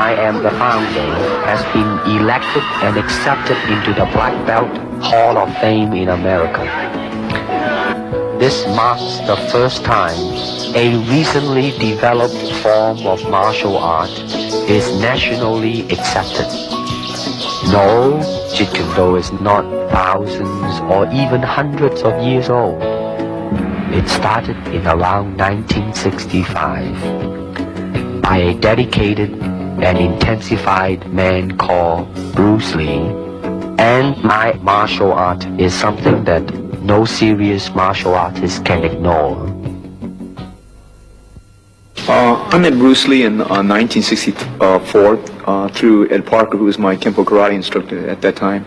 I am the founder, has been elected and accepted into the Black Belt Hall of Fame in America. This marks the first time a recently developed form of martial art is nationally accepted. No, Jeet Kune Do is not thousands or even hundreds of years old. It started in around 1965 by a dedicated and intensified man called Bruce Lee. And my martial art is something that no serious martial artist can ignore. I met Bruce Lee in 1964 through Ed Parker, who was my Kempo karate instructor at that time.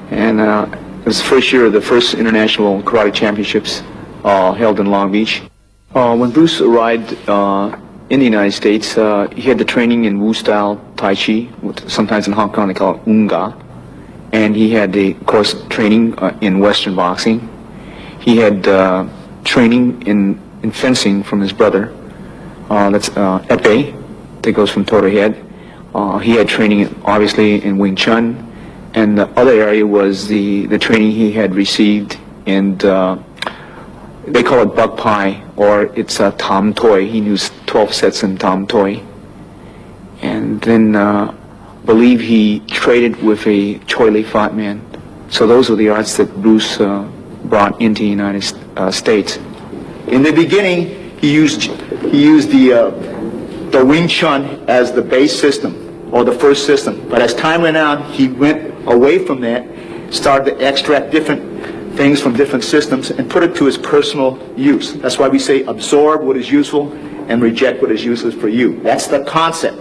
And it was the first year of the first international karate championships held in Long Beach. When Bruce arrived in the United States, he had the training in Wu-style Tai Chi, sometimes in Hong Kong they call it Unga. And he had the, of course, training in Western boxing. He had training in fencing from his brother. That's Epee, that goes from toe to head. He had training, obviously, in Wing Chun. And the other area was the training he had received in, they call it Buk Pai, or it's Tam Toi. He knew 12 sets in Tam Toi. And then believe he traded with a Choi Lee Fat man. So those were the arts that Bruce brought into the United States. In the beginning, he used the Wing Chun as the base system, or the first system. But as time went on, he went away from that, started to extract different things from different systems and put it to his personal use. That's why we say absorb what is useful and reject what is useless for you. That's the concept.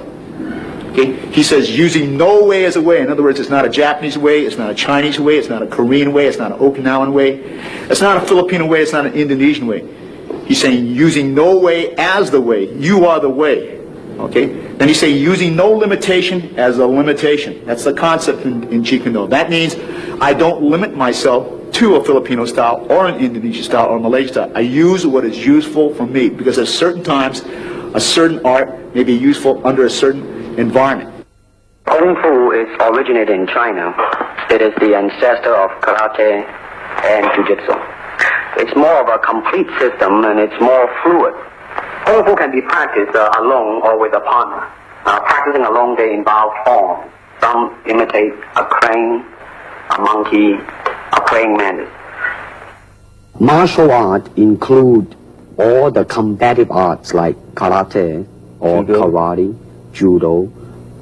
Okay? He says using no way as a way. In other words, it's not a Japanese way, it's not a Chinese way, it's not a Korean way, it's not an Okinawan way, it's not a Filipino way, it's not an Indonesian way. He's saying using no way as the way. You are the way. Okay? Then he's saying using no limitation as a limitation. That's the concept in Jeet Kune Do. That means I don't limit myself to a Filipino style or an Indonesian style or a Malaysian style. I use what is useful for me, because at certain times a certain art may be useful under a certain environment. Kung Fu is originated in China. It is the ancestor of karate and jiu-jitsu. It's more of a complete system, and it's more fluid. Kung Fu can be practiced alone or with a partner. Practicing alone, they involve form. Some imitate a crane, a monkey, a praying mantis. Martial art include all the combative arts like karate or karate, judo,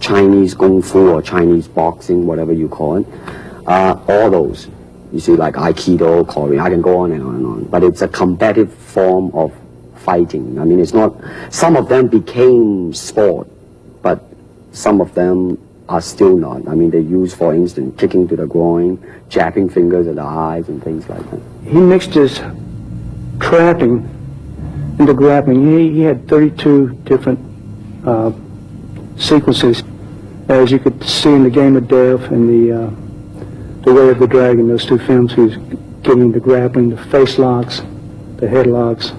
Chinese kung fu or Chinese boxing, whatever you call it. All those. You see, like Aikido, Korean, I can go on and on and on. But it's a combative form of fighting. I mean, it's not, some of them became sport, but some of them are still not. I mean, they use, for instance, kicking to the groin, jabbing fingers at the eyes and things like that. He mixed his trapping into grappling. He had 32 different sequences, as you could see in The Game of Death and the Way of the Dragon, those two films. He was giving the grappling, the face locks, the head locks.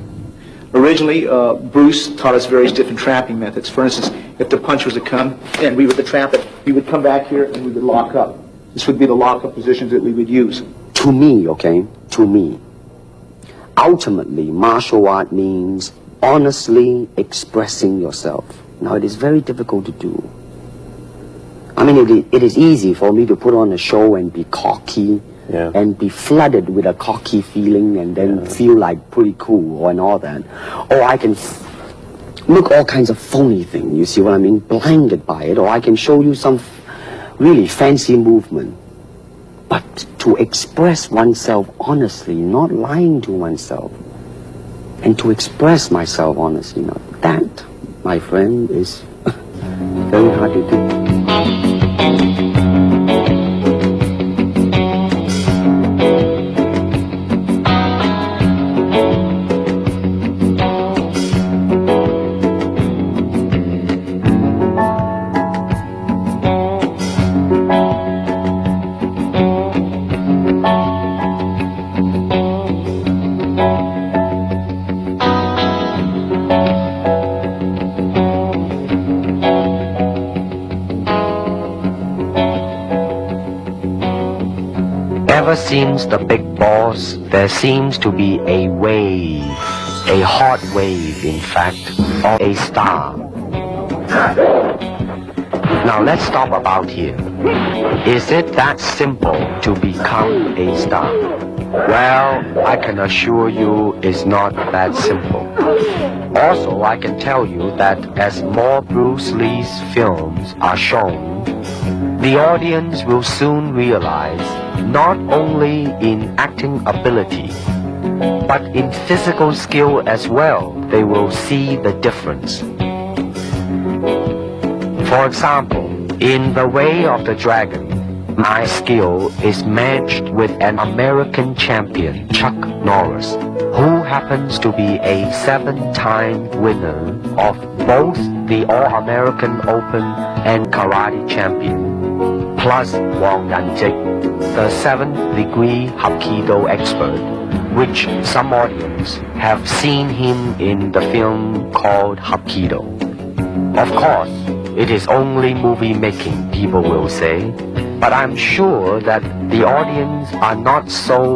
Originally, Bruce taught us various different trapping methods. For instance, if the punch was to come and we were to trap it, we would come back here and we would lock up. This would be the lock-up positions that we would use. To me, okay, to me, ultimately, martial art means honestly expressing yourself. Now, it is very difficult to do. I mean, it is easy for me to put on a show and be cocky, and be flooded with a cocky feeling and then feel like pretty cool and all that. Or I can look all kinds of phony things, you see what I mean, blinded by it. Or I can show you some really fancy movement. But to express oneself honestly, not lying to oneself, and to express myself honestly, now that, my friend, is very hard to do. Ever since the Big Boss, there seems to be a wave, a hot wave, in fact, of a star. Now let's stop about here. Is it that simple to become a star? Well, I can assure you it's not that simple. Also, I can tell you that as more Bruce Lee's films are shown, the audience will soon realize not only in acting ability, but in physical skill as well, they will see the difference. For example, in The Way of the Dragon, my skill is matched with an American champion, Chuck Norris, who happens to be a 7-time winner of both the All-American Open and Karate Champion, plus Wang Yanjik, the 7th degree Hapkido expert, which some audience have seen him in the film called Hapkido. Of course, it is only movie making, people will say, but I'm sure that the audience are not so